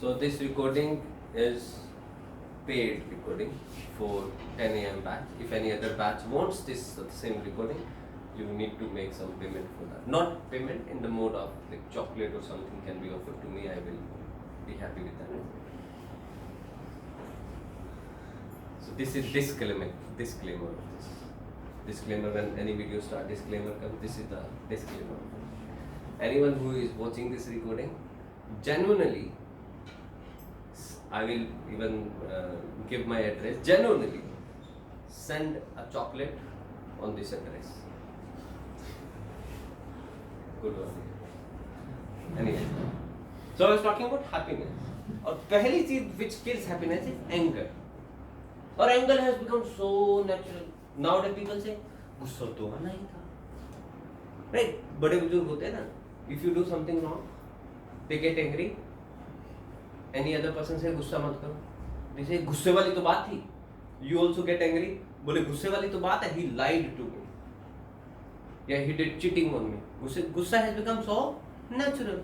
So this recording is paid recording for 10 a.m. batch. If any other batch wants this same recording, you need to make some payment for that. Not payment in the mode of like chocolate or something can be offered to me. I will be happy with that. So this is disclaimer of this. Disclaimer when any video start, disclaimer comes. This is the disclaimer. Anyone who is watching this recording, genuinely, I will even give my address. Genuinely, send a chocolate on this address. Good one. Anyway, so I was talking about happiness. और पहली चीज which kills happiness is anger. और anger has become so natural. Nowadays people say गुस्सा तो आना ही था. Right? बड़े बुजुर्ग होते हैं ना. If you do something wrong, they get angry. Any other person say गुस्सा मत करो. They say गुस्से वाली तो बात थी. You also get angry. बोले गुस्से वाली तो बात है. He lied to me. Yeah, he did cheating on me. गुस्सा has become so natural.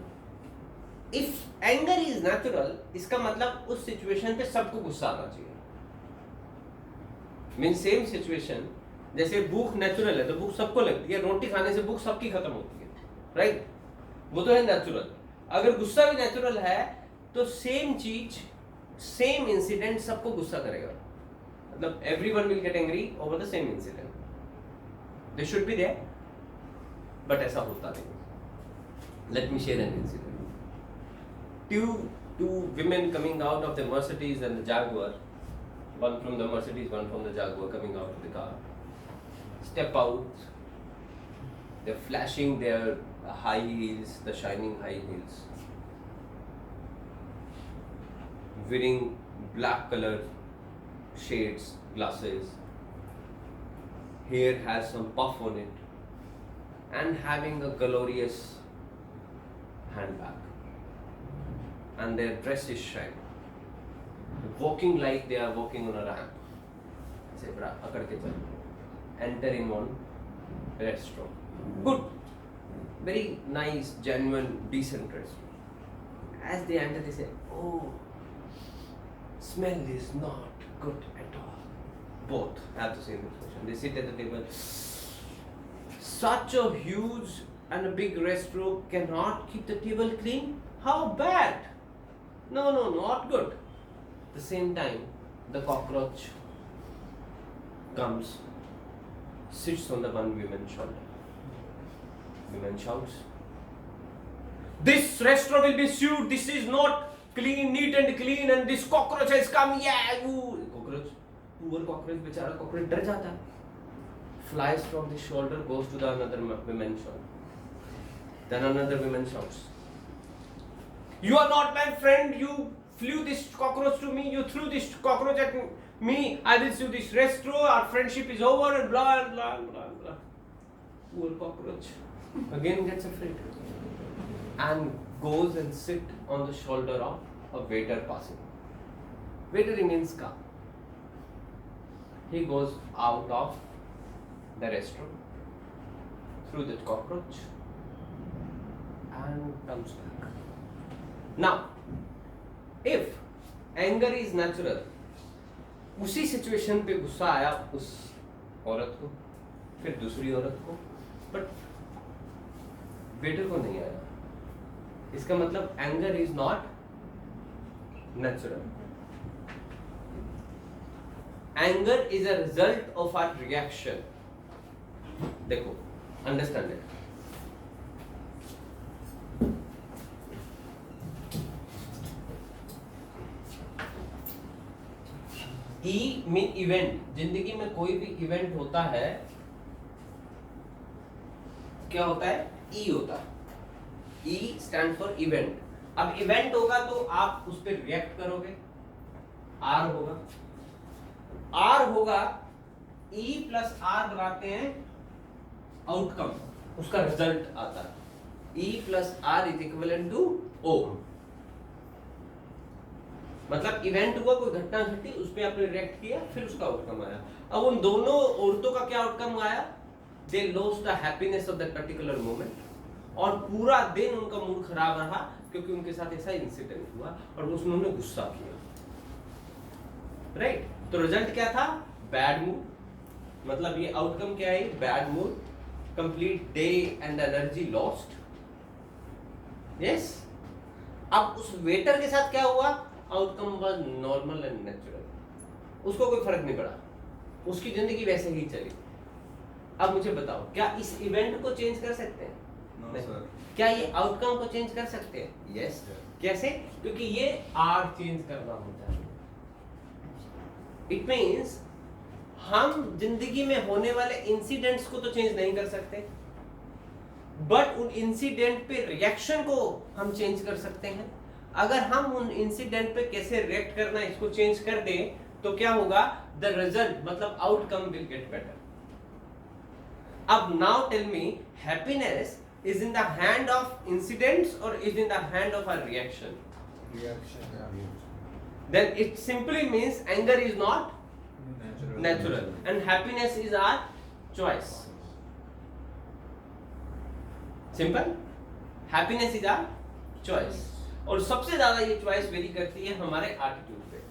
If anger is natural, इसका मतलब उस situation पे सबको गुस्सा आना चाहिए. Means same situation. जैसे भूख नेचुरल है तो भूख सबको लगती है. रोटी खाने से भूख सबकी खत्म होती है. राइट? वो तो है नेचुरल. अगर गुस्सा भी नेचुरल है तो सेम चीज, सेम इंसिडेंट सबको गुस्सा करेगा. मतलब everyone will get angry over the same incident. They should be there, but ऐसा होता नहीं. Let me share an incident. Two women coming out of the Mercedes and the Jaguar, one from the Mercedes, one from the Jaguar, coming out of the car, step out. They're flashing their high heels, the shining high heels, wearing black color shades, glasses, hair has some puff on it, and having a glorious handbag, and their dress is shiny, walking like they are walking on a ramp. Say, bra, akad ke chal. Enter in one restaurant. Good, very nice, genuine, decent restaurant. As they enter, they say, "Oh, smell is not good at all." Both have the same expression. They sit at the table. Such a huge and a big restaurant cannot keep the table clean? How bad? No, not good. At the same time, the cockroach comes, sits on the one woman's shoulder. Woman shouts, "This restaurant will be sued. This is not clean, neat and clean, and this cockroach has come." Yeah, cockroach, poor cockroach, बेचारा cockroach डर जाता है. Flies from the shoulder, goes to the another woman's shoulder. Then another woman shouts, "You are not my friend. You flew this cockroach to me. You threw this cockroach at me. I will sue this restaurant. Our friendship is over." And blah blah blah blah. Poor cockroach again gets afraid and goes and sit on the shoulder of a waiter passing. Waiter remains calm. He goes out of the restaurant through the cockroach and comes back. Now, if anger is natural, उसी situation पे गुस्सा आया उस औरत को, फिर दूसरी औरत को, बट वेटर को नहीं आया. इसका मतलब anger is not natural. Anger is a result of our reaction. देखो, understand it. E mean event. जिंदगी में कोई भी इवेंट होता है, क्या होता है? ई होता है. E stand for event. अब इवेंट होगा तो आप उस पर रिएक्ट करोगे. आर होगा. आर होगा, ई प्लस आर बनाते हैं आउटकम, उसका रिजल्ट आता है. E plus R is equivalent to O. मतलब इवेंट हुआ, कोई घटना घटी, उस पर आपने रिएक्ट किया, फिर उसका आउटकम आया. अब उन दोनों औरतों का क्या आउटकम आया? They lost the happiness of that particular moment, और पूरा दिन उनका मूड खराब रहा क्योंकि उनके साथ ऐसा इंसिडेंट हुआ और उन्होंने गुस्सा किया, राइट? तो रिजल्ट क्या था? Bad mood. मतलब ये आउटकम क्या है? Bad mood, complete day and energy lost. Yes. अब उस वेटर के साथ क्या हुआ? Outcome was normal and natural, उसको कोई फर्क नहीं पड़ा, उसकी जिंदगी वैसे ही चली। अब मुझे बताओ, क्या इस इवेंट को चेंज कर सकते हैं? नहीं। क्या ये आउटकम को चेंज कर सकते हैं? यस। कैसे? क्योंकि ये आर चेंज करना होता है। इट मीन्स हम जिंदगी में होने वाले इंसिडेंट्स को तो चेंज नहीं कर सकते, बट उन इंसिडेंट पे रिएक्शन को हम चेंज कर सकते हैं। अगर हम उन इंसिडेंट पे कैसे रिएक्ट करना है इसको चेंज कर दें तो क्या होगा? द रिजल्ट मतलब आउटकम विल गेट बेटर। अब now tell me, happiness is in the hand of incidents or is in the hand of our reaction? Then it simply means anger is not natural and happiness is our choice. Simple. Happiness is our choice. और सबसे ज्यादा ये choice very करती है हमारे attitude पे,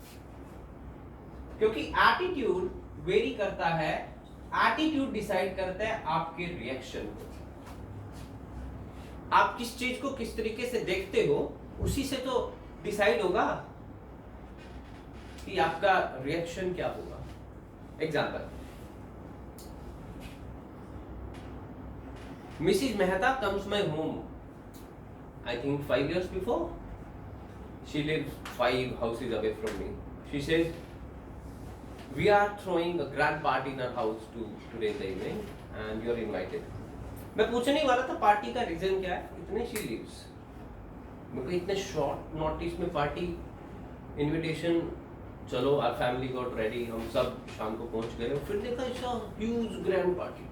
क्योंकि attitude very करता है, एटीट्यूड डिसाइड करता है आपके रिएक्शन को। आप किस चीज को किस तरीके से देखते हो उसी से तो डिसाइड होगा कि आपका रिएक्शन क्या होगा। Example, Mrs Mehta comes my home, I think 5 years before. She lives 5 houses away from me. She says, we are throwing a grand party in our house today in the evening and you are invited. मैं पूछने वाला था party का reason क्या है, इतने she lives. मुझे इतने शॉर्ट नोटिस में पार्टी इनविटेशन, चलो our family got ready, हम सब शाम को पहुंच गए और फिर देखा ऐसा ह्यूज ग्रैंड पार्टी।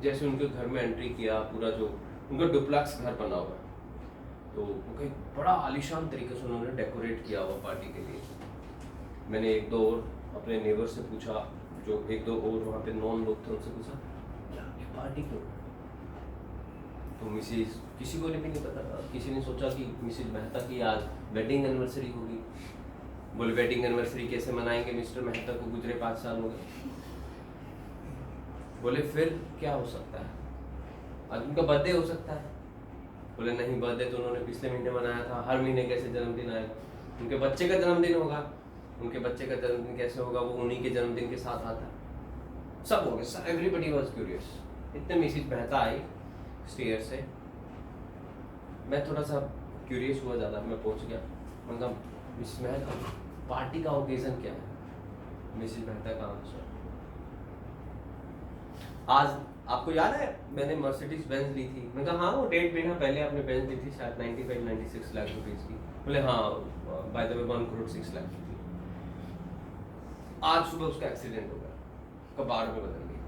जैसे उनके घर में एंट्री किया, पूरा जो उनका डुप्लेक्स घर बना हुआ है तो उनका बड़ा आलीशान तरीके से उन्होंने डेकोरेट किया हुआ पार्टी के लिए। मैंने एक दो और अपने नेबर से पूछा, जो एक दो और वहाँ पे नॉन लोग थे, उनसे पूछा क्या ये पार्टी क्यों? तो मिसिज किसी को भी नहीं पता था, किसी ने सोचा कि मिसिज मेहता की आज वेडिंग एनिवर्सरी होगी। बोले वेडिंग एनिवर्सरी कैसे मनाएंगे, मिस्टर मेहता को गुजरे 5 साल हो गए। बोले फिर क्या हो सकता है, आज उनका बर्थडे हो सकता है। बोले नहीं, बर्थडे तो उन्होंने पिछले महीने मनाया था, हर महीने कैसे जन्मदिन आएगा? उनके बच्चे का जन्मदिन होगा, उनके बच्चे का जन्मदिन कैसे होगा, वो उन्हीं के जन्मदिन के साथ आता है। सब हो गया, एवरीबडी वाज क्यूरियस। इतने मिसिज मेहता आई स्टेयर से, मैं थोड़ा सा क्यूरियस हुआ ज़्यादा, मैं पहुंच गया। मैंने कहा मिसिज मेहता पार्टी का ओकेजन क्या है? मिसिज मेहता का आंसर, आज आपको याद है मैंने मर्सिडीज बेंज ली थी? मैंने कहा हाँ, वो 1.5 महीना पहले आपने बेंज ली थी शायद 95-96 लाख रुपीज की। बोले हाँ, by the way 1 crore 6 lakh की थी। आज सुबह उसका एक्सीडेंट हो गया, कबाड़ में बदल गई।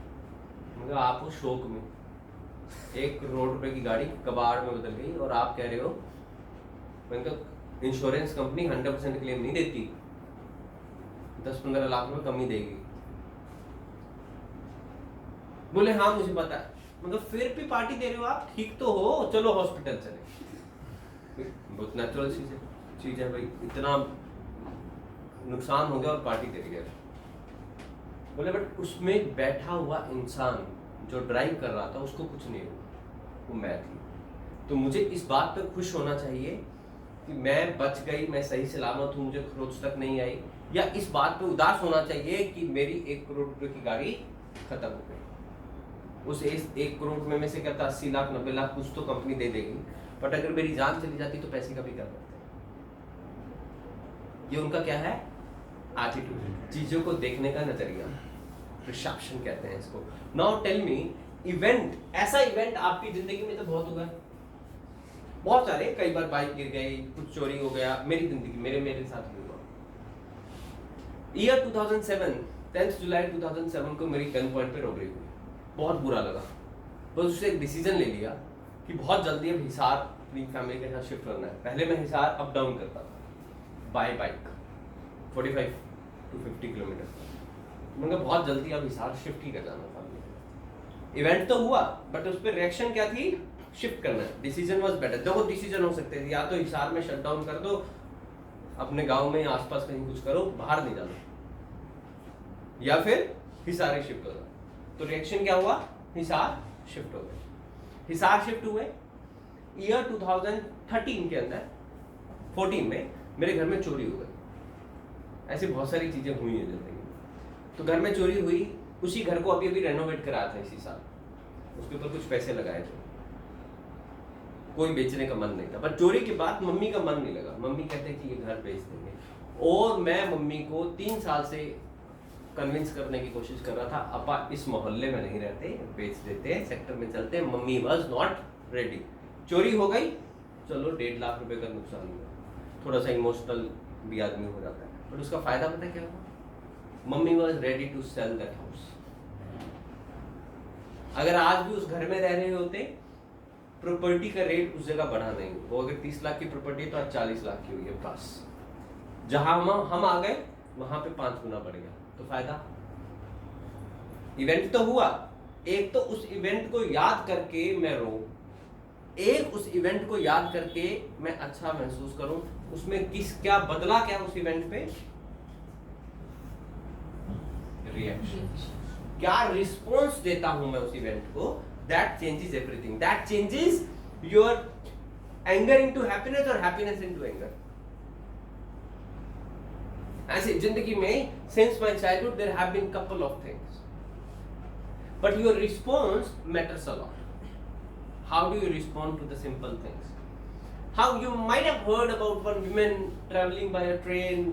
मैंने कहा आप वो शौक में 1 करोड़ रुपए की गाड़ी कबाड़ में बदल गई और आप कह रहे हो? मैंने कहा इंश्योरेंस कंपनी 100% क्लेम नहीं देती, 10-15 लाख रुपए कम ही देगी। बोले हाँ मुझे पता है। मतलब फिर भी पार्टी दे रहे हो आप, ठीक तो हो, चलो हॉस्पिटल चले। बहुत नेचुरल चीज है भाई, इतना नुकसान हो गया और पार्टी दे रही है। बोले बट उसमें बैठा हुआ इंसान जो ड्राइव कर रहा था उसको कुछ नहीं हुआ, वो मैं थी। तो मुझे इस बात पे खुश होना चाहिए कि मैं बच गई, मैं सही सलामत हूँ, मुझे खरोच तक नहीं आई, या इस बात पे उदास होना चाहिए कि मेरी 1 करोड़ रुपए की गाड़ी खत्म हो गई। उस 1 करोड़ में से कहता 80 लाख 90 लाख कुछ तो कंपनी दे देगी, बट अगर मेरी जान चली जाती तो पैसे का भी क्या करते। ये उनका क्या है? एटीट्यूड, चीजों को देखने का नजरिया, परसेप्शन कहते हैं इसको। नाउ टेल मी, इवेंट, ऐसा इवेंट आपकी जिंदगी में तो बहुत हुआ है, बहुत सारे, कई बार बाइक गिर गई, कुछ चोरी हो गया। मेरी जिंदगी मेरे साथ भी हुआ। ईयर 2007, 10 जुलाई 2007 को मेरी गन पॉइंट पे रॉबरी हुई। बहुत बुरा लगा, बस उससे एक डिसीजन ले लिया कि बहुत जल्दी अब हिसार अपनी फैमिली के साथ शिफ्ट करना है। पहले मैं हिसार अप डाउन करता था बाय बाइक 45 to 50 किलोमीटर। मैंने बहुत जल्दी अब हिसार शिफ्ट ही कर जाना था। इवेंट तो हुआ बट उस पर रिएक्शन क्या थी? शिफ्ट करना है, डिसीजन वाज बेटर। देखो डिसीजन हो सकते थे, या तो हिसार में शट डाउन कर दो, अपने गांव में आसपास कहीं कुछ करो, बाहर नहीं जाना, या फिर हिसार शिफ्ट हो जाओ। तो रिएक्शन क्या हुआ, हिसार शिफ्ट हो गए। हिसार शिफ्ट हुए, ईयर 2013 के अंदर 14 में मेरे घर में चोरी हो गई। ऐसी बहुत सारी चीजें हुई हैं जिंदगी में। तो घर में चोरी हुई, उसी घर को अभी रेनोवेट कराया था इसी साल, उसके ऊपर कुछ पैसे लगाए थे, कोई बेचने का मन नहीं था। पर चोरी के बाद मम्मी का मन नहीं लगा, मम्मी कहते कि ये घर बेच देंगे, और मैं मम्मी को 3 साल से कन्विंस करने की कोशिश कर रहा था, अपा इस मोहल्ले में नहीं रहते, बेच देते, सेक्टर में चलते। Mummy was not ready. चोरी हो गई, चलो 1.5 लाख रुपए का नुकसान हुआ, थोड़ा सा इमोशनल भी आदमी हो जाता है, पर उसका फायदा पता क्या हुआ, mummy was ready to sell that house. अगर आज भी उस घर में रह रहे होते, प्रॉपर्टी का रेट उस जगह बढ़ा नहीं, वो अगर 30 लाख की प्रॉपर्टी है तो आज 40 लाख की हुई है बस। जहां हम आ गए वहां पे 5 गुना बढ़ गया, तो फायदा। इवेंट तो हुआ, एक तो उस इवेंट को याद करके मैं रो, एक उस इवेंट को याद करके मैं अच्छा महसूस करूं, उसमें क्या बदला, क्या उस इवेंट पे रिएक्शन, क्या रिस्पॉन्स देता हूं मैं उस इवेंट को, that changes everything, that changes your anger into happiness और हैप्पीनेस इनटू एंगर। ऐसे जिंदगी में since my childhood there have been couple of things, but your response matters a lot. How do you respond to the simple things? How you might have heard about one woman traveling by a train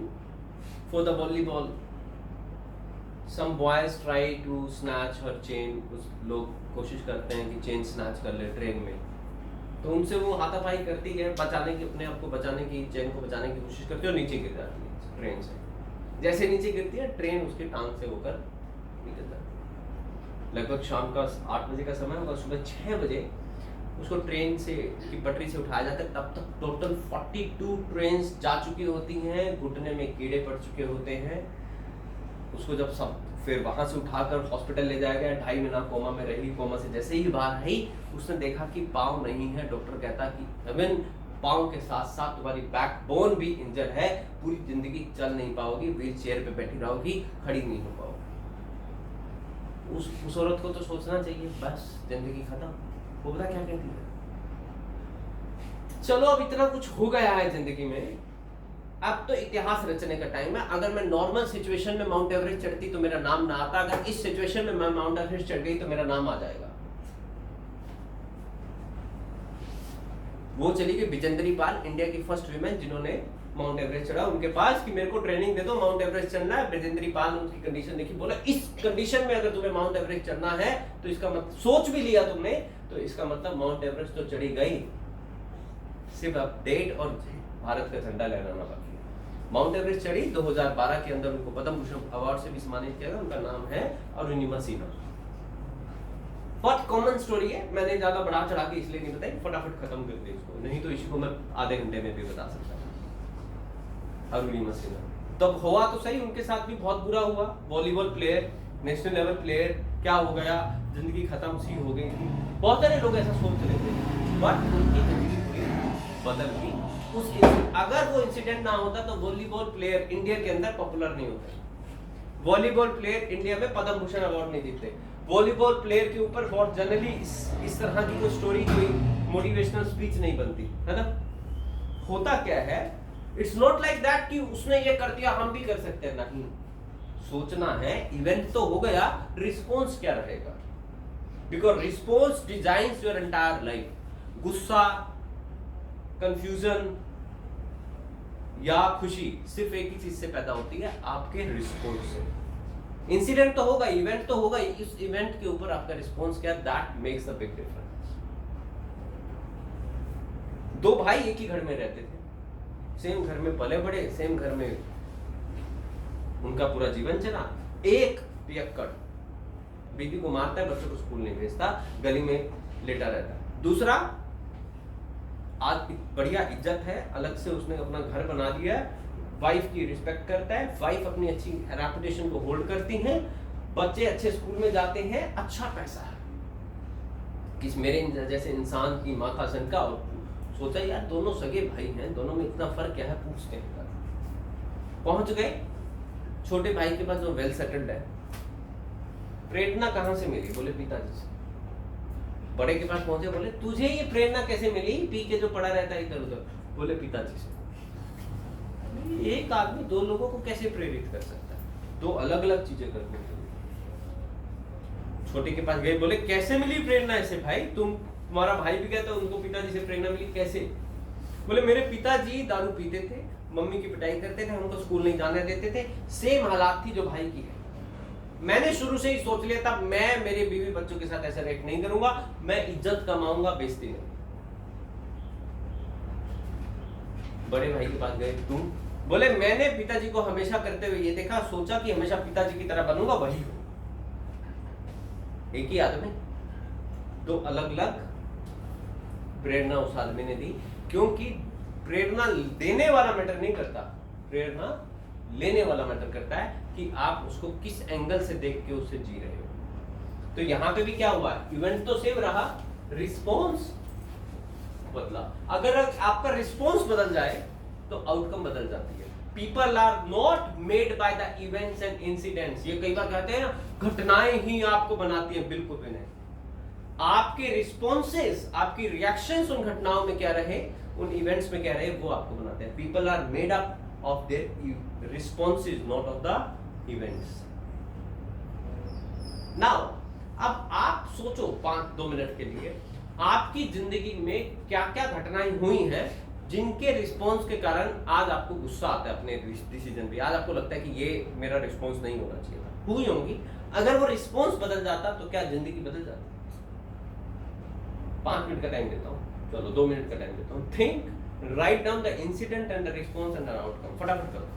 for the volleyball. Some boys try to snatch her chain. कुछ लोग कोशिश करते हैं कि chain snatch कर ले train में, तो उनसे वो हाथापाई करती है, बचाने की, अपने आप को बचाने की, चेन को बचाने की कोशिश करती है और नीचे गिर जाती है ट्रेन से। जैसे नीचे गिरती है, ट्रेन उसके टांग से होकर निकल जाती है। लगभग शाम का 8 बजे का समय होगा, सुबह 6 बजे उसको ट्रेन से की पटरी से उठाया जाता है। तब तक टोटल 42 ट्रेन्स जा चुकी होती हैं, घुटने में कीड़े पड़ चुके होते हैं। उसको जब सब फिर वहां से उठाकर हॉस्पिटल ले जाया गया, 2.5 महीना कोमा में रही। कोमा से जैसे ही बाहर आई, उसने देखा कि पाँव नहीं है। डॉक्टर कहता कि इवन पाँव के साथ साथ तुम्हारी बैकबोन भी इंजर्ड है, पूरी जिंदगी चल नहीं पाओगी, व्हील चेयर पे बैठी रहोगी, खड़ी नहीं हो पाओगी। उस औरत को तो सोचना चाहिए बस जिंदगी खत्म। वो पता क्या कहती है, चलो अब इतना कुछ हो गया है जिंदगी में, अब तो इतिहास रचने का टाइम है। अगर मैं नॉर्मल सिचुएशन में माउंट एवरेस्ट चढ़ती तो मेरा नाम ना आता, अगर इस सिचुएशन में मैं माउंट एवरेस्ट चढ़ गई तो मेरा नाम आ जाएगा। वो चली गई विजेंद्री पाल, इंडिया की फर्स्ट वीमेन जिन्होंने माउंट एवरेस्ट चढ़ा। उनके पास कि मेरे को ट्रेनिंग दे दो, माउंट एवरेस्ट चढ़ना है। विजेंद्री पाल ने उसकी कंडीशन देखी, बोला इस कंडीशन में अगर तुम्हें माउंट एवरेस्ट चढ़ना है तो इसका मतलब, सोच भी लिया तुमने तो इसका मतलब माउंट एवरेस्ट तो चढ़ी गई, सिर्फ अब डेट और भारत का झंडा लहराना बाकी है। माउंट एवरेस्ट चढ़ी, 2012 के अंदर उनको पद्म भूषण अवार्ड से भी सम्मानित किया गया। उनका नाम है अरुणिमा सिन्हा। बहुत कॉमन स्टोरी है, मैंने ज्यादा बढ़ा चढ़ा के इसलिए नहीं बताई, फटाफट खत्म कर दे इसको, नहीं तो इसको मैं आधे घंटे में भी बता सकता हूँ। अरुणिमा सिन्हा तब हुआ तो सही, उनके साथ भी बहुत बुरा हुआ। Volleyball player, national level player, क्या हो गया, जिंदगी खत्म सी हो गई थी। बहुत सारे लोग ऐसा सोच रहे थे, बट उनकी जिंदगी पूरी बदल गई। अगर वो इंसिडेंट ना होता तो वॉलीबॉल प्लेयर इंडिया के अंदर पॉपुलर नहीं होते, वॉलीबॉल प्लेयर इंडिया में पद्म भूषण अवार्ड नहीं जीतते, वॉलीबॉल प्लेयर के ऊपर बहुत जनरली इस तरह की कोई स्टोरी, कोई मोटिवेशनल स्पीच नहीं बनती है ना। होता क्या है, इट्स नॉट लाइक दैट कि उसने ये कर दिया हम भी कर सकते हैं, नहीं। सोचना है, इवेंट तो हो गया, रिस्पॉन्स क्या रहेगा, because response designs your entire life. गुस्सा, कंफ्यूजन या खुशी सिर्फ एक ही चीज से पैदा होती है, आपके रिस्पॉन्स से। इंसिडेंट तो होगा, इवेंट तो होगा, इस इवेंट के ऊपर आपका रिस्पॉन्स क्या, that makes a big difference. 2 भाई एक ही घर में रहते थे, सेम घर में पले बड़े, सेम घर में उनका पूरा जीवन चला। एक पियक्कड़ बीवी को मारता है, बच्चों को स्कूल नहीं भेजता, गली में लेटा रहता है। दूसरा आज बढ़िया इज्जत है, अलग से उसने अपना घर बना दिया है, वाइफ की रिस्पेक्ट करता है, वाइफ अपनी अच्छी रेपुटेशन को होल्ड करती हैं, बच्चे अच्छे स्कूल में जाते हैं, अच्छा पैसा है। किस मेरे जैसे इंसान की माथा सनका और सोचा यार दोनों सगे भाई हैं, दोनों में इतना फर्क क्या है, पूछते हैं। पहुंच गए छोटे भाई के पास जो वेल सेटल्ड है। प्रेरणा कहाँ से मिली? बोले पिताजी से। बड़े के पास पहुंचे, बोले तुझे ये प्रेरणा कैसे मिली, पी के जो पड़ा रहता है इधर उधर? बोले पिताजी से। एक आदमी दो लोगों को कैसे प्रेरित कर सकता है? दो अलग अलग चीजें करने के लिए। छोटे के पास गए, बोले कैसे मिली प्रेरणा ऐसे भाई? तुम्हारा भाई भी कहता उनको पिताजी से प्रेरणा मिली, कैसे? बोले मेरे पिताजी दारू पीते थे, मम्मी की पिटाई करते थे, हमको स्कूल नहीं जाने देते थे, सेम हालात थी जो भाई की है। मैंने शुरू से ही सोच लिया था मैं मेरे बीवी बच्चों के साथ ऐसा रिएक्ट नहीं करूंगा, मैं इज्जत कमाऊंगा, बेइज्जती नहीं। बड़े भाई के पास गए, तुम? बोले मैंने पिताजी को हमेशा करते हुए ये देखा, सोचा कि हमेशा पिताजी की तरह बनूंगा, वही हो। एक ही आदमी, दो अलग अलग प्रेरणा उस आदमी ने दी, क्योंकि प्रेरणा देने वाला मैटर नहीं करता, प्रेरणा लेने वाला मैटर करता है कि आप उसको किस एंगल से देख के उससे जी रहे हो। तो यहां पे भी क्या हुआ, इवेंट तो सेम रहा, रिस्पॉन्स बदला। अगर आपका रिस्पॉन्स बदल जाए तो आउटकम बदल जाती है। People are not made by the events and incidents. ये कई बार कहते हैं ना घटनाएं ही आपको बनाती हैं, बिल्कुल भी नहीं। आपके रिस्पॉन्सेस, आपकी रिएक्शंस उन घटनाओं में क्या रहे, उन इवेंट्स में क्या रहे, वो आपको बनाते हैं। People are made up of their responses, not of the events. Now अब आप सोचो 2 मिनट के लिए, आपकी जिंदगी में क्या क्या घटनाएं हुई हैं जिनके रिस्पॉन्स के कारण आज आपको गुस्सा आता है अपने डिसीजन पे, आज आपको लगता है कि ये मेरा रिस्पॉन्स नहीं होना चाहिए था। हुई होंगी। अगर वो रिस्पॉन्स बदल जाता तो क्या जिंदगी बदल जाती? 5 मिनट का टाइम देता हूँ, चलो 2 मिनट का टाइम देता हूँ। Think, write down the incident and the response and the outcome. फटाफट करो।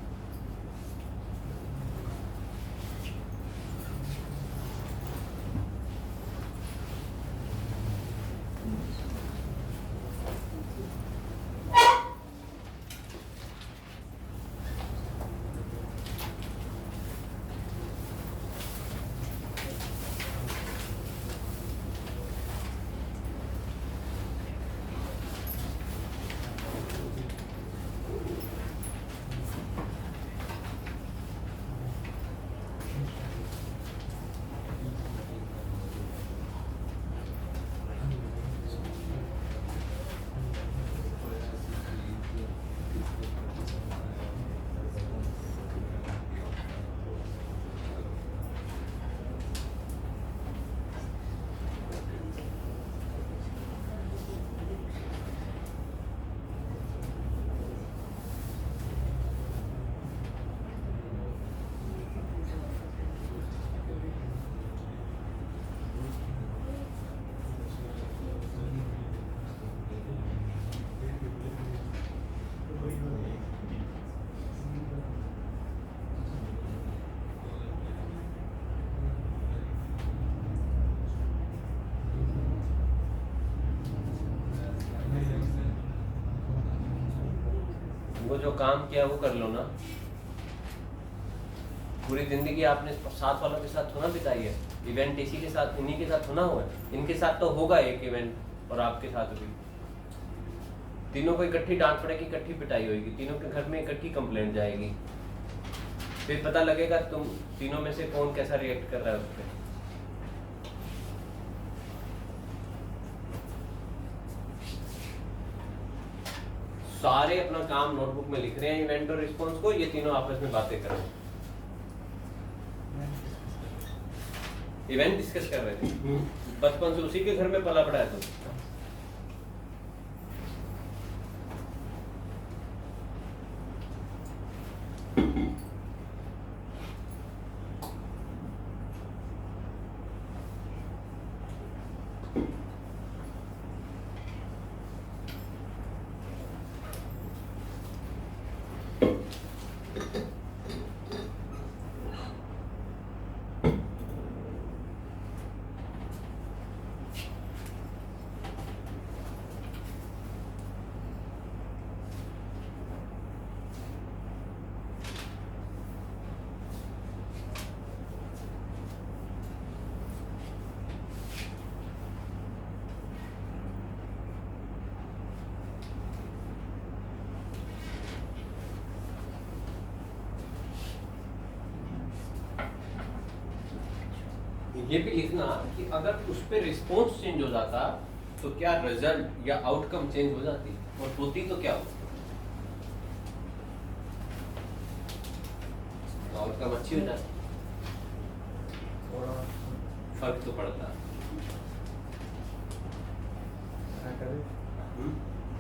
वो जो काम किया वो कर लो ना। पूरी जिंदगी आपने साथ वालों के साथ थोड़ा बिताई है, इवेंट इसी के साथ, इन्हीं के साथ होना हुआ है, इनके साथ तो होगा एक इवेंट और आपके साथ भी। तीनों को इकट्ठी डांट पड़ेगी, इकट्ठी पिटाई होगी, तीनों के घर में इकट्ठी कंप्लेंट जाएगी, फिर पता लगेगा तुम तीनों में से कौन कैसा रिएक्ट कर रहा है उस पर। सारे अपना काम नोटबुक में लिख रहे हैं इवेंट और रिस्पॉन्स को, ये तीनों आपस में बातें कर रहे हैं, इवेंट डिस्कस कर रहे थे। बचपन से उसी के घर में पला पड़ा है तुम। ये भी लिखना कि अगर उस पर रिस्पॉन्स चेंज हो जाता तो क्या रिजल्ट या आउटकम चेंज हो जाती, और होती तो क्या होती, तो आउटकम अच्छी हो जाती, फर्क तो पड़ता।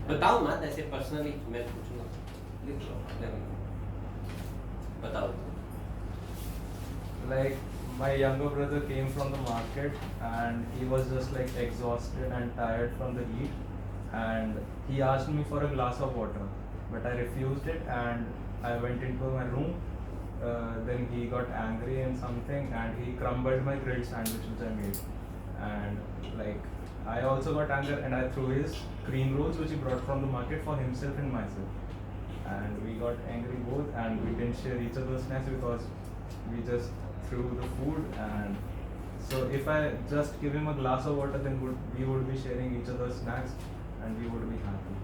बताओ मत ऐसे पर्सनली, मैं पूछूंगा, लिख लो, बताओ। Like my younger brother came from the market and he was just like exhausted and tired from the heat, and he asked me for a glass of water, but I refused it and I went into my room. Then he got angry and something and he crumbled my grilled sandwich which I made, and like I also got anger and I threw his cream rolls which he brought from the market for himself and myself, and we got angry both and we didn't share each other's snacks because we just threw the food. And so if I just give him a glass of water, then we would be sharing each other's snacks and we would be happy.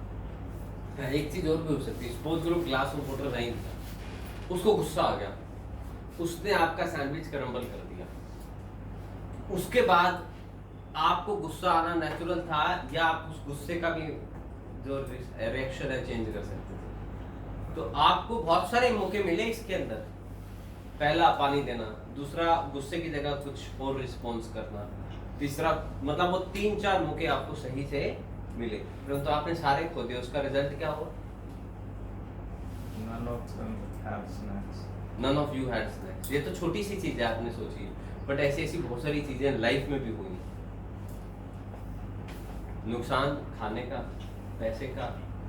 एक चीज और भी हो सकती है, suppose करो glass of water नहीं था, उसको गुस्सा आ गया, उसने आपका सैंडविच क्रम्बल कर दिया, उसके बाद आपको गुस्सा आना नेचुरल था, या आप उस गुस्से का भी जो रिएक्शन है चेंज कर सकते थे? तो आपको बहुत सारे मौके मिले इसके अंदर, पहला पानी देना, दूसरा गुस्से की जगह कुछ और रिस्पॉन्स करना, तीसरा, मतलब वो 3-4 मौके आपको सही से मिले, परंतु आपने सारे खो दिए, उसका रिजल्ट क्या हुआ? None of them have snacks. None of you had snacks. ये तो छोटी सी चीज है आपने सोची, बट ऐसी ऐसी बहुत सारी चीजें लाइफ में भी हुई। नुकसान खाने का, पैसे का,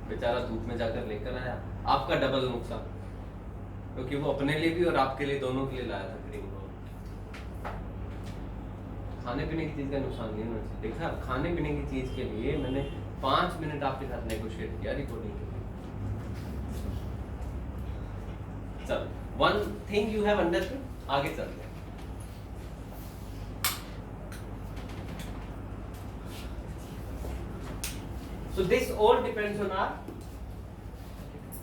बेचारा धूप में जाकर लेकर आया, आपका डबल नुकसान, क्योंकि वो अपने लिए भी और आपके लिए, दोनों के लिए लाया था क्रीम रोल। खाने पीने की चीज का नुकसान नहीं होना चाहिए। देखा, खाने पीने की चीज के लिए मैंने 5 मिनट आपके साथ नेगोशिएट किया रिकॉर्डिंग के लिए। चल, one thing you have understood, आगे चलते हैं। So this all depends on our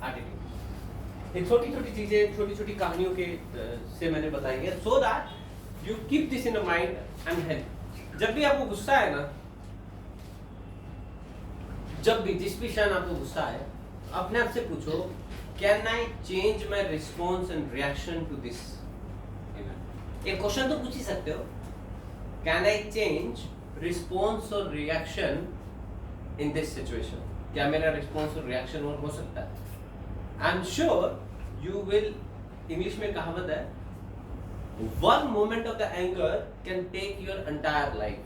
attitude. ये छोटी छोटी चीजें, छोटी छोटी कहानियों के से मैंने बताई है, so that you keep this in your mind and help. जब भी आपको गुस्सा है ना, जब भी जिस भी क्षण आपको गुस्सा है, अपने आप से पूछो, can I change my response and reaction to this event? एक क्वेश्चन तो पूछ ही सकते हो, कैन आई चेंज रिस्पॉन्स और रिएक्शन इन दिस सिचुएशन? क्या मेरा रिस्पॉन्स और रिएक्शन और हो सकता है? I am sure you will, English में कहावत है, one moment of the anger can take your entire life.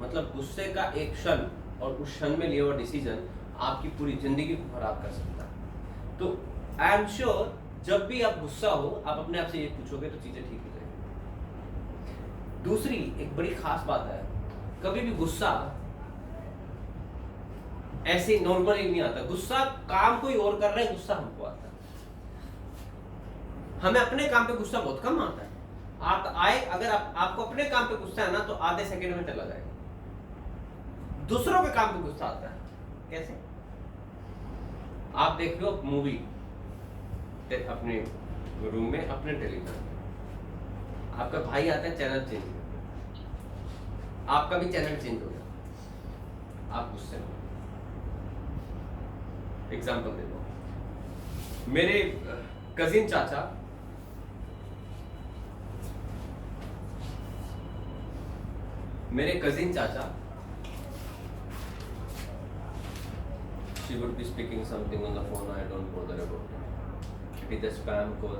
मतलब गुस्से का एक क्षण और उस क्षण में लिया हुआ डिसीजन आपकी पूरी जिंदगी को खराब कर सकता है। तो आई एम श्योर जब भी आप गुस्सा हो, आप अपने आप से ये पूछोगे तो चीजें ठीक हो जाएंगी। दूसरी एक बड़ी खास बात है, कभी भी गुस्सा ऐसे नॉर्मली नहीं आता। गुस्सा काम कोई और कर रहे हैं, गुस्सा हमको आता है। हमें अपने काम पे गुस्सा बहुत कम आता है। आप आए, अगर आपको अपने काम पे गुस्सा है ना, तो आधे सेकंड में चला जाएगा। दूसरों के काम पे गुस्सा आता है, कैसे? आप देख लो मूवी अपने रूम में, अपने टेलीविजन, आपका भाई आता है, चैनल चेंज करता है, आपका भी चैनल चेंज हो गया, आप गुस्से में। एग्जाम्पल दे दो, मेरे कजिन चाचा she would be speaking something on the phone, I don't bother about it. It is a spam call.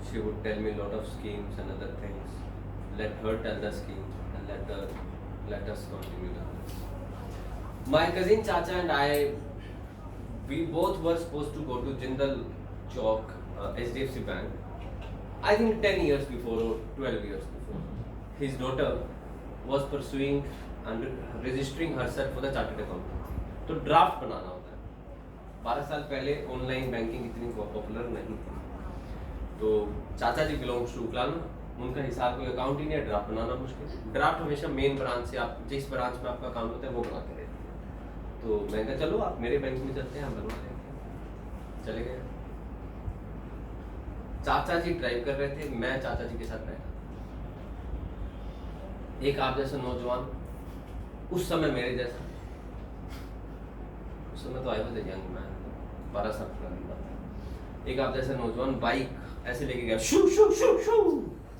She would tell me a lot of schemes and other things. Let her tell the schemes and let us continue that. My cousin Chacha and I, we both were supposed to go to Jindal Chowk, HDFC Bank, I think 10 years before or 12 years before. His daughter was pursuing and registering herself for the chartered accountant. तो draft बनाना होता है। 12 साल पहले online banking इतनी popular नहीं थी, तो चाचा जी बिलोंग्स टू उकलाना, उनका हिसाब कोई अकाउंट ही नहीं है, ड्राफ्ट बनाना मुश्किल। ड्राफ्ट हमेशा मेन ब्रांच से, आप जिस ब्रांच में आपका अकाउंट होता है वो बना के रहते हैं। तो मैं कहा चलो आप मेरे बैंक में चलते हैं, हम बनवा लेते हैं। चले गए, चाचा जी ड्राइव कर रहे थे, मैं चाचा जी के साथ बैठा। एक आप जैसा नौजवान, उस समय मेरे जैसा, उस समय तो I was a young man, 12 साल पुरानी बात है। एक आप जैसा नौजवान बाइक ऐसे लेके गया, शू शू शू शू,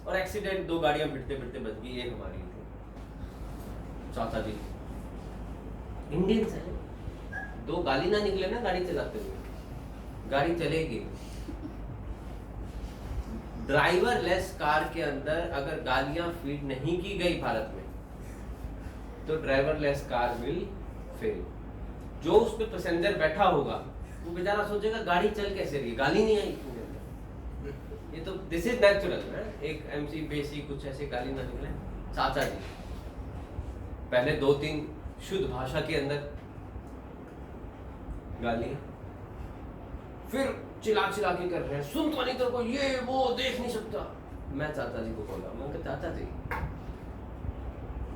और एक्सीडेंट, 2 गाड़ियां भिड़ते भिड़ते बच गई, एक हमारी थी चाचा जी, इंडियंस है, 2 गाली ना निकले ना गाड़ी चलाते हुए, गाड़ी चलेगी। ड्राइवरलेस कार के अंदर अगर गालियां फीड नहीं की गई भारत में, तो ड्राइवरलेस कार विल फेल। जो उस पे पैसेंजर बैठा होगा वो बेचारा सोचेगा गाड़ी चल कैसे रही है, गाली नहीं आई इसके अंदर। ये तो दिस इज नेचुरल है। एक एमसी बेसी कुछ ऐसे गाली ना निकले। चाचा जी पहले 2-3 शुद्ध भाषा के अंदर गाली, फिर चिल्ला चिल्ला के कर रहे हैं, सुन तो नहीं तेरे को, ये वो देख नहीं सकता। मैं चाचा जी को बोला, मैं कहा चाचा जी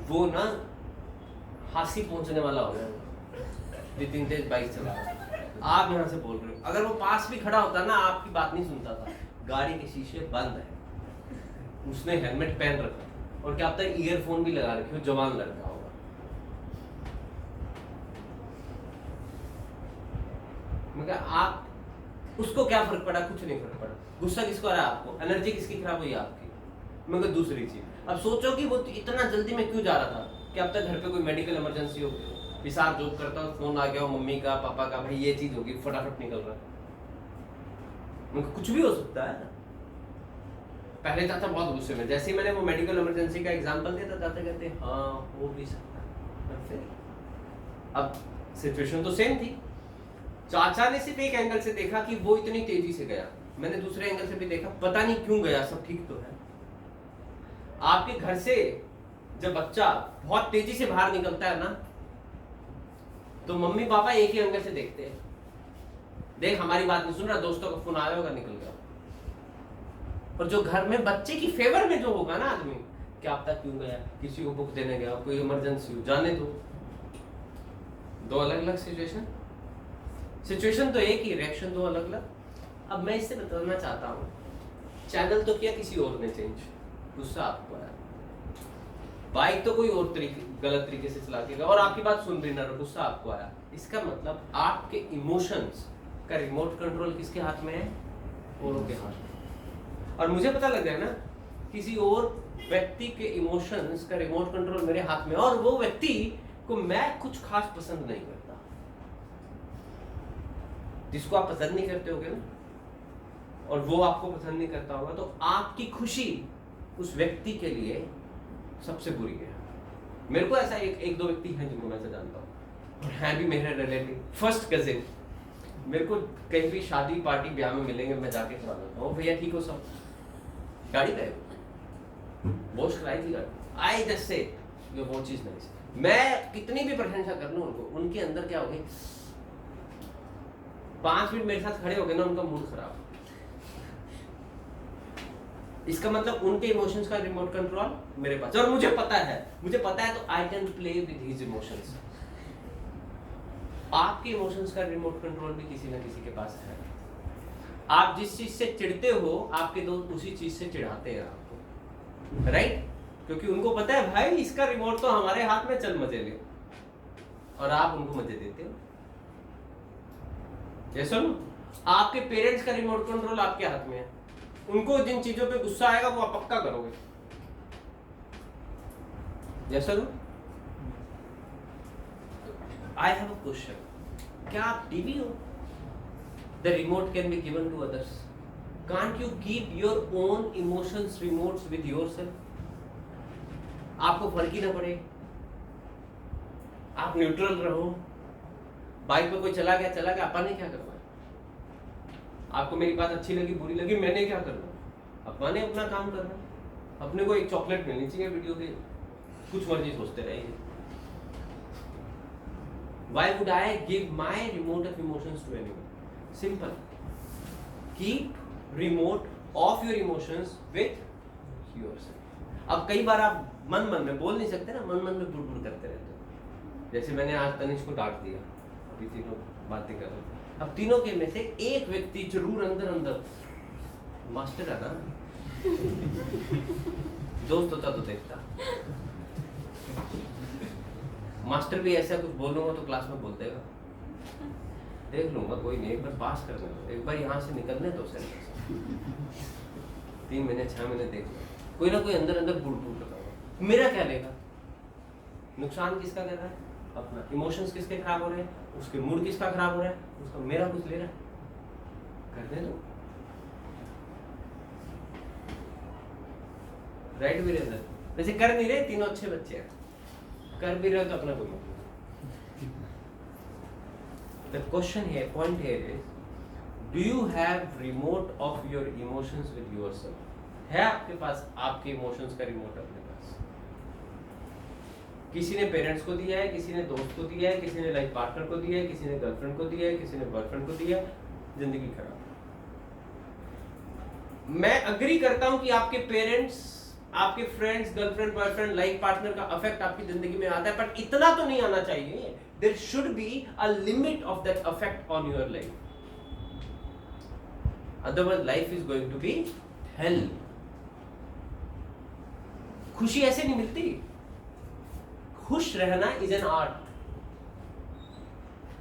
वो ना हासी पहुंचने वाला हो गया, जितनी तेज बाइक चला रहा है। आप यहाँ से बोल रहे हो, अगर वो पास भी खड़ा होता ना आपकी बात नहीं सुनता था। गाड़ी के शीशे बंद है, उसने हेलमेट पहन रखा और क्या पता ईयरफोन भी लगा रखे हो, जवान लड़का होगा। मैं कहा आप, उसको क्या फर्क पड़ा, कुछ नहीं फर्क पड़ा। गुस्सा किसको आ रहा है आपको, एनर्जी किसकी खराब हुई आपकी। मैं कहा दूसरी चीज, अब सोचो कि वो इतना जल्दी में क्यों जा रहा था, कि अब तक घर पे कोई मेडिकल इमरजेंसी हो, पिसाब जॉब करता हूँ, फोन आ गया हो मम्मी का पापा का, भाई ये चीज होगी, फटाफट निकल रहा है। उनको कुछ भी हो सकता है। पहले चाचा बहुत गुस्से में, जैसे ही मैंने वो मेडिकल इमरजेंसी का एग्जांपल दिया था, चाचा कहते हाँ हो भी सकता है। फिर अब सिचुएशन तो सेम थी। चाचा ने सिर्फ एक एंगल से देखा कि वो इतनी तेजी से गया, मैंने दूसरे एंगल से भी देखा पता नहीं क्यों गया, सब ठीक तो है। आपके घर से जब बच्चा बहुत तेजी से बाहर निकलता है ना, तो मम्मी पापा एक ही एंगल से देखते हैं, देख हमारी बात नहीं सुन रहा, दोस्तों का फोन आया होगा निकल गया। और जो घर में बच्चे की फेवर में जो होगा ना आदमी, क्या पता क्यों गया, किसी को बुक देने गया, कोई इमरजेंसी हो, जाने दो। 2 अलग अलग सिचुएशन तो एक ही, रिएक्शन 2 अलग अलग। अब मैं इससे बताना चाहता हूँ, चैनल तो किया किसी और ने चेंज, गुस्सा आपको आया, बाइक तो कोई और गलत तरीके से चला के गया और आपकी बात सुन भी ना रहा, गुस्सा आपको आया। इसका मतलब आपके इमोशंस का रिमोट कंट्रोल किसके हाथ में है, औरों के हाथ में। और मुझे पता लग गया ना, किसी और व्यक्ति के इमोशंस का रिमोट कंट्रोल मेरे हाथ में, और वो व्यक्ति को मैं कुछ खास पसंद नहीं करता। जिसको आप पसंद नहीं करते होगे ना, और वो आपको पसंद नहीं करता होगा, तो आपकी खुशी उस व्यक्ति के लिए सबसे बुरी है। मेरे को ऐसा एक 2 व्यक्ति हैं जिनको मैं ऐसा जानता हूँ, और हैं भी मेरे रिलेटिव, फर्स्ट कजिन। मेरे को कहीं भी शादी पार्टी ब्याह में मिलेंगे, मैं जाके खड़ा देता हूँ, भैया ठीक हो सब, गाड़ी पे वॉश कराई थी गाड़ी, I just say your watch is nice. मैं कितनी भी प्रशंसा कर लूं उनको, उनके अंदर क्या हो गई, 5 मिनट मेरे साथ खड़े हो गए ना, उनका मूड खराब। इसका मतलब उनके इमोशंस का रिमोट कंट्रोल मेरे पास, और मुझे पता है तो I can play with his emotions. आपके इमोशंस का रिमोट कंट्रोल भी किसी ना किसी के पास है। आप जिस चीज से चिढ़ते हो, आपके दोस्त उसी चीज से चिढ़ाते हैं आपको, राइट? क्योंकि उनको पता है भाई इसका रिमोट तो हमारे हाथ में, चल मजे ले, और आप उनको मजे देते हो। ये सुनो, आपके पेरेंट्स का रिमोट कंट्रोल आपके हाथ में है, उनको जिन चीजों पे गुस्सा आएगा वो आप पक्का करोगे। ये सुनो, आई हैव अ क्वेश्चन, क्या आप टीवी हो? The remote can be given to others. Can't you keep your own emotions remotes with yourself? आपको फर्क ही ना पड़े, आप न्यूट्रल रहो। बाइक पे कोई चला गया, अपन ने क्या करना है? आपको मेरी बात अच्छी लगी बुरी लगी, मैंने क्या करना? अपन ने अपना काम करना। अपने को एक चॉकलेट मिलनी चाहिए वीडियो के, कुछ मर्जी सोचते रहेंगे। Why would I give my remote of emotions to anyone? Simple. Keep remote of your emotions with yourself. अब कई बार आप मन में बोल नहीं सकते ना, मन में बुड़बुड़ करते रहते हो। जैसे मैंने आज तनिष को डांट दिया, अभी तीनों बातें कर रहे थे। अब तीनों के में से एक व्यक्ति जरूर अंदर मास्टर है ना, दोस्त होता तो देखता, मास्टर भी ऐसा कुछ बोलूंगा तो क्लास में बोल देगा, देख लूंगा कोई नहीं, एक बार पास करने दो, एक बार यहाँ से निकलने दो सर, 3 महीने 6 महीने देख लो, कोई ना कोई अंदर अंदर बुड़ लगाऊंगा। मेरा क्या लेगा? नुकसान किसका कर रहा है? अपना। इमोशंस किसके खराब हो रहे हैं? उसके मूड किसका खराब हो रहा है? उसका। मेरा कुछ ले रहा है? करने दो। राइट भी रहता है, वैसे कर नहीं रहे, तीनों अच्छे बच्चे हैं, कर भी रहे तो अपना कोई मतलब। The question here, point here is, do you have remote of your emotions with yourself? है आपके पास आपके इमोशंस का रिमोट अपने पास? किसी ने पेरेंट्स को दिया है, किसी ने दोस्त को दिया है, किसी ने लाइफ पार्टनर को दिया है, किसी ने गर्लफ्रेंड को दिया है, किसी ने बॉयफ्रेंड को दिया है, जिंदगी खराब। मैं अग्री करता हूं कि आपके पेरेंट्स, आपके friends, girlfriend, boyfriend, life partner का अफेक्ट आपकी जिंदगी में आता है, बट इतना तो नहीं आना चाहिए। There should be a limit of that effect on your life. Otherwise, life is going to be hell. खुशी ऐसे नहीं मिलती। खुश रहना is an art.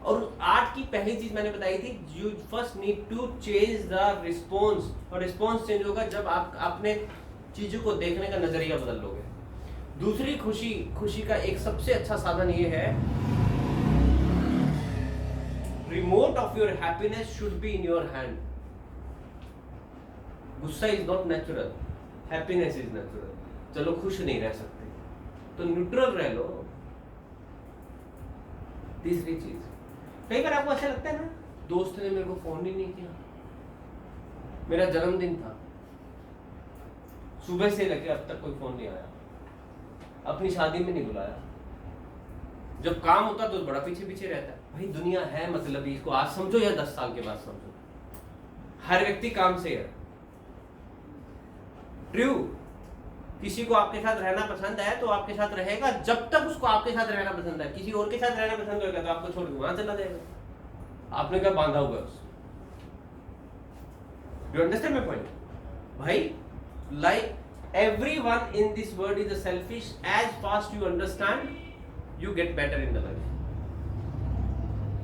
और आर्ट की पहली चीज मैंने बताई थी, you first need to change the response, और रिस्पॉन्स चेंज होगा जब आप अपने चीजों को देखने का नजरिया बदल लोगे। दूसरी खुशी का एक सबसे अच्छा साधन ये है, remote of your happiness should be in your hand. गुस्सा is not natural, happiness is natural. चलो खुश नहीं रह सकते तो न्यूट्रल रह लो। तीसरी चीज, कई बार आपको ऐसा लगता है ना, दोस्त ने मेरे को फोन ही नहीं किया, मेरा जन्मदिन था, सुबह से लेकर अब तक कोई फोन नहीं आया, अपनी शादी में नहीं बुलाया, जब काम होता तो बड़ा पीछे पीछे रहता है। भाई दुनिया है मतलब, इसको आज समझो या 10 साल के बाद समझो, हर व्यक्ति काम से है। ट्रू, किसी को आपके साथ रहना पसंद है तो आपके साथ रहेगा जब तक उसको आपके साथ रहना पसंद है। किसी और के साथ रहना पसंद होगा तो आपको छोड़ के वहां चला जाएगा। आपने क्या बांधा हुआ है उससे? You understand my point? भाई like everyone in this world is a selfish. As fast you understand, you get better in the life.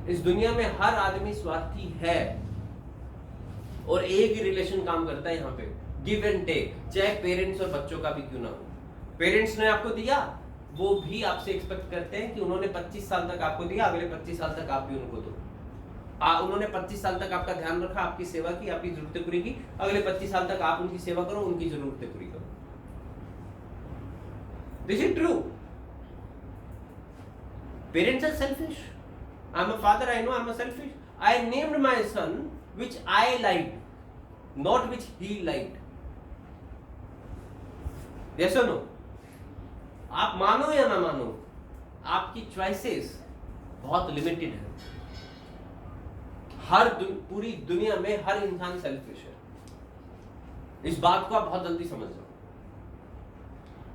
इस दुनिया में हर आदमी स्वार्थी है और एक ही रिलेशन काम करता है यहाँ पे, गिव एंड टेक, चाहे पेरेंट्स और बच्चों का भी क्यों ना हो। पेरेंट्स ने आपको दिया, वो भी आपसे एक्सपेक्ट करते हैं कि उन्होंने 25 साल तक आपको दिया, अगले 25 साल तक आप भी उनको दो। उन्होंने 25 साल तक आपका ध्यान रखा, आपकी सेवा की, आपकी जरूरतें पूरी की, अगले 25 साल तक आप उनकी सेवा करो, उनकी जरूरतें पूरी करो। This is true. Parents are selfish. I'm a father, I know I'm a selfish. I named my son which I liked, not which he liked. Yes or no? आप मानो या ना मानो, आपकी चॉइसेस बहुत लिमिटेड है। पूरी दुनिया में हर इंसान सेल्फिश है। इस बात को आप बहुत जल्दी समझ जाओ।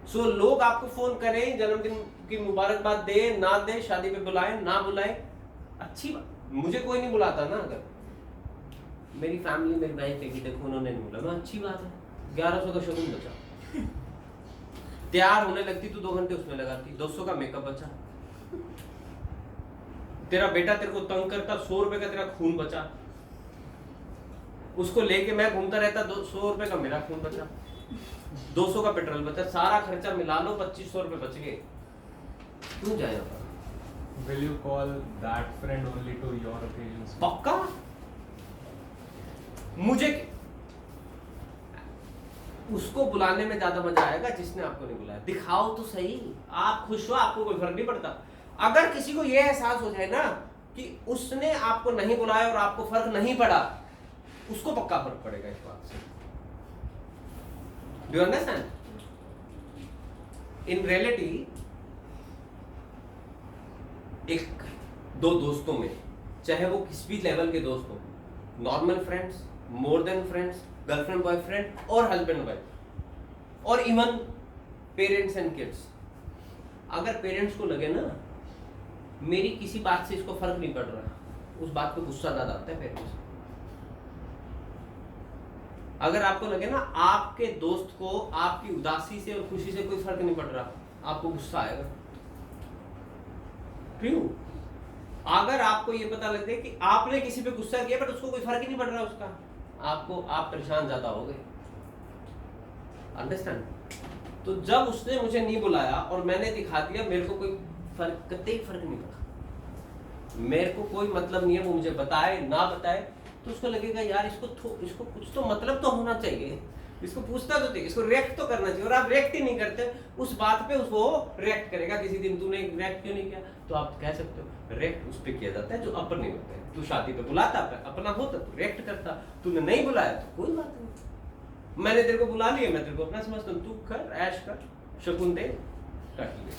सो लोग आपको फोन करें, जन्मदिन की मुबारकबाद दे ना दे, शादी पे बुलाएं ना बुलाएं, अच्छी बात। मुझे कोई नहीं बुलाता ना, अगर मेरी फैमिली मेरी वाइफ कहेगी देखो उन्होंने नहीं बुलाया, अच्छी बात है, 1100 का शगुन बचा। तैयार होने लगती तो 2 घंटे उसमें लगाती, 200 का मेकअप बचा। तेरा बेटा तेरे को तंग करता, 100 रुपए का तेरा खून बचा। उसको लेके मैं घूमता रहता, 100 रुपए का मेरा खून बचा, 200 का पेट्रोल बचा, सारा खर्चा मिला लो 2500 रुपए बच गए। क्यों जाएगा? Will you call that friend only to your occasions? पक्का? मुझे उसको बुलाने में ज्यादा मजा आएगा जिसने आपको नहीं बुलाया। दिखाओ तो सही, आप खुश हो, आपको कोई फर्क नहीं पड़ता। अगर किसी को यह एहसास हो जाए ना कि उसने आपको नहीं बुलाया और आपको फर्क नहीं पड़ा, उसको पक्का फर्क पड़ेगा इस बात से। Do you understand? In reality, एक दो दोस्तों में, चाहे वो किसी भी लेवल के दोस्त हो, normal friends, more than friends, girlfriend boyfriend और हस्बैंड वाइफ, और इवन पेरेंट्स एंड किड्स, अगर पेरेंट्स को लगे ना मेरी किसी बात से इसको फर्क नहीं पड़ रहा, उस बात पे गुस्सा ज्यादा आता है पेरेंट्स। अगर आपको लगे ना आपके दोस्त को आपकी उदासी से और खुशी से कोई फर्क नहीं पड़ रहा, आपको गुस्सा आएगा। ट्रू। अगर आपको ये पता लग जाए कि आपने किसी पे गुस्सा किया बट उसको कोई फर्क ही नहीं पड़ रहा उसका, आपको आप परेशान ज्यादा हो गए। अंडरस्टैंड? तो जब उसने मुझे नहीं बुलाया और मैंने दिखा दिया, मेरे को कोई फर्क, कतई फर्क नहीं पड़ा, मेरे को कोई मतलब नहीं है वो मुझे बताए ना बताए, तो उसको लगेगा यार इसको कुछ तो मतलब तो होना चाहिए, इसको पूछता तो चाहिए, इसको रिएक्ट तो करना चाहिए, और आप रिएक्ट ही नहीं करते उस बात पे, उसको रिएक्ट करेगा किसी दिन, तूने रिएक्ट क्यों नहीं किया, तो आप कह सकते हो रिएक्ट उस पे किया जाता है जो अपन नहीं होते हैं। तू शादी पे बुलाता, अपना होता तो रिएक्ट करता, तूने नहीं बुलाया तो कोई बात नहीं, मैंने तेरे को बुला लिया, मैं तेरे को अपना समझता हूँ, तू कर ऐश कर, शकुन दे, काट ले।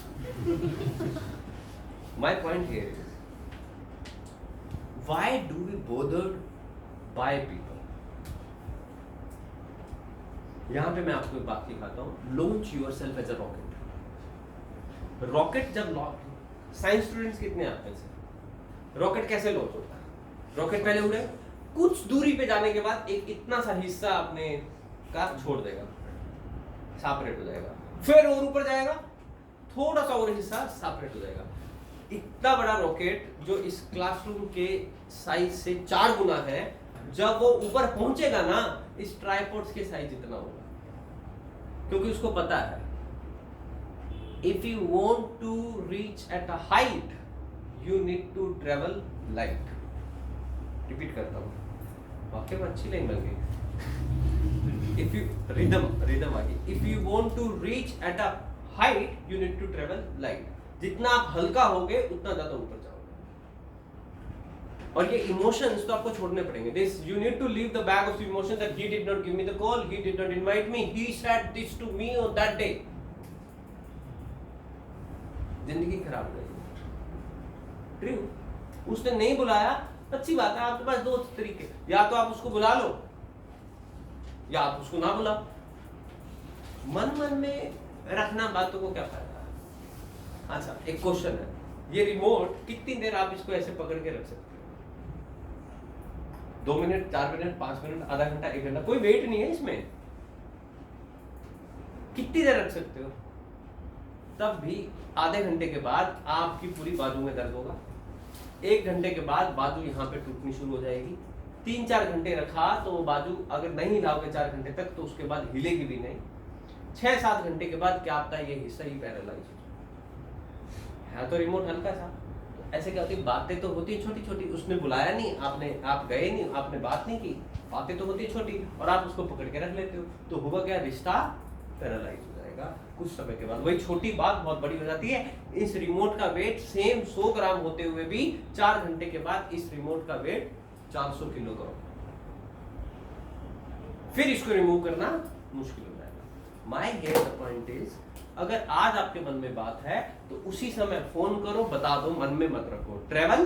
My point here is why do we bothered by people. यहां पे मैं आपको एक बात सिखाता हूं, launch yourself as a rocket. Rocket जब साइंस स्टूडेंट्स कितने आते हैं, रॉकेट कैसे लॉन्च होता है? रॉकेट पहले उड़े, कुछ दूरी पे जाने के बाद एक इतना सा हिस्सा अपने का छोड़ देगा, सेपरेट हो जाएगा, फिर और ऊपर जाएगा, थोड़ा सा और हिस्सा सेपरेट हो जाएगा। इतना बड़ा रॉकेट जो इस क्लासरूम के साइज से 4 गुना है, जब वो ऊपर पहुंचेगा ना, इस ट्राइपॉड्स के साइज इतना होगा, क्योंकि उसको पता है if you want to reach at a height you need to travel light. Repeat करता हूं, वाक्य में अच्छी लाइन बन गई। इफ यू रिदम आ गई, if you want to reach at a height you need to travel light. जितना आप हल्का होगे उतना ज्यादा ऊपर जाओगे, और ये इमोशंस तो आपको छोड़ने पड़ेंगे। This you need to leave the bag of emotions that he did not give me the call, he did not invite me, he said this to me on that day. जिंदगी खराब हो गई। True, उसने नहीं बुलाया, अच्छी बात है, आपके पास 2 तरीके, या तो आप उसको बुला लो या आप उसको ना बुलाओ। मन में रखना बातों को क्या फायदा है? अच्छा, एक क्वेश्चन है, ये रिमोट कितनी देर आप इसको ऐसे पकड़ के रख सकते हो? 2 मिनट, 4 मिनट, 5 मिनट, आधा घंटा, 1 घंटा, कोई वेट नहीं है इसमें। कितनी देर रख सकते हो? तब भी आधे घंटे के बाद आपकी पूरी बाजू में दर्द होगा, 1 घंटे के बाद बाजू यहाँ पे टूटनी शुरू हो जाएगी, 3-4 घंटे रखा तो वो बाजू अगर नहीं हिलाओगे 4 घंटे तक तो उसके बाद हिलेगी भी नहीं, 6-7 घंटे के बाद क्या आपका ये हिस्सा ही पैरालाइज है। तो रिमोट हल्का सा, तो ऐसे क्या होती है, बातें तो होती है छोटी छोटी, उसने बुलाया नहीं, आप गए नहीं, आपने बात नहीं की, बातें तो होती है छोटी, और आप उसको पकड़ के रख लेते हो, तो होगा क्या, रिश्ता पैरालाइज हो जाएगा। कुछ समय के बाद वही छोटी बात बहुत बड़ी हो जाती है। इस रिमोट का वेट सेम 100 ग्राम होते हुए भी 4 घंटे के बाद इस रिमोट का वेट 400 किलो का होगा, फिर इसको रिमूव करना मुश्किल हो जाएगा। My here the point is, अगर आज आपके मन में बात है तो उसी समय फोन करो, बता दो, मन में मत रखो, ट्रेवल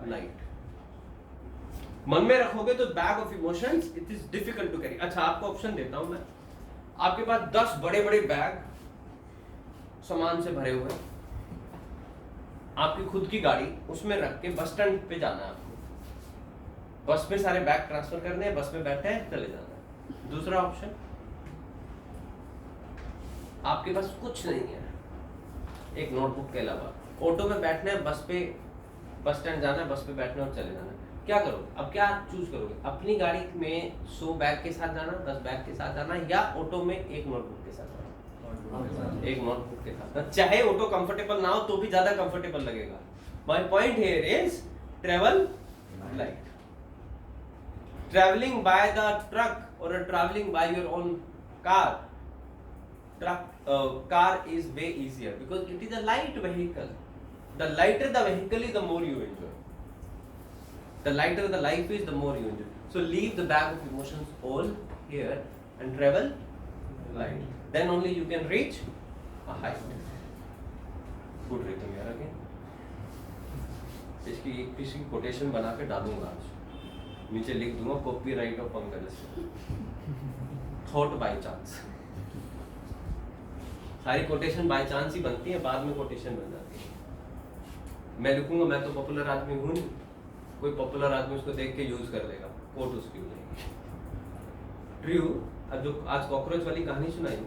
लाइट। मन में रखोगे तो bag of emotions it is difficult to carry. अच्छा, आपको ऑप्शन देता हूं मैं, आपके पास 10 बड़े बड़े बैग सामान से भरे हुए, आपकी खुद की गाड़ी, उसमें रख के बस स्टैंड पे जाना है आपको, बस में सारे बैग ट्रांसफर करने हैं, बस में बैठे हैं, चले जाना है। दूसरा ऑप्शन, आपके पास कुछ नहीं है एक नोटबुक के अलावा, ऑटो में बैठना है, बस स्टैंड जाना है, बस पे बैठना है और चले जाना है। क्या करोगे? अब क्या चूज करोगे? अपनी गाड़ी में 100 बैग के साथ जाना, 10 बैग के साथ जाना, या ऑटो में एक नोटबुक के साथ जाना? एक नोटबुक के साथ, चाहे ऑटो कंफर्टेबल ना हो तो भी ज्यादा कंफर्टेबल लगेगा। My point here is travel light. Travelling by the truck और travelling by your own car, car is way easier because it is a light vehicle. The lighter the vehicle is, the more you enjoy. The lighter the life is, the more you enjoy. So leave the bag of emotions all here and travel light. Then only you can reach a height. Good rhythm यार again. इसकी एक piece की quotation बना के डालूंगा आज, नीचे लिख दूंगा copyright of Pankaj, thought by chance. सारी कोटेशन बाय चांस ही बनती है, बाद में कोटेशन बन जाती है। मैं लिखूंगा, मैं तो पॉपुलर आदमी हूं नहीं, कोई पॉपुलर आदमी उसको देख के यूज कर लेगा, कोट उसकी हो जाएगी। ट्रू, अब जो आज कॉकरोच वाली कहानी सुनाई,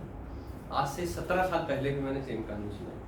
आज से 17 साल पहले भी मैंने सेम कहानी सुनाई।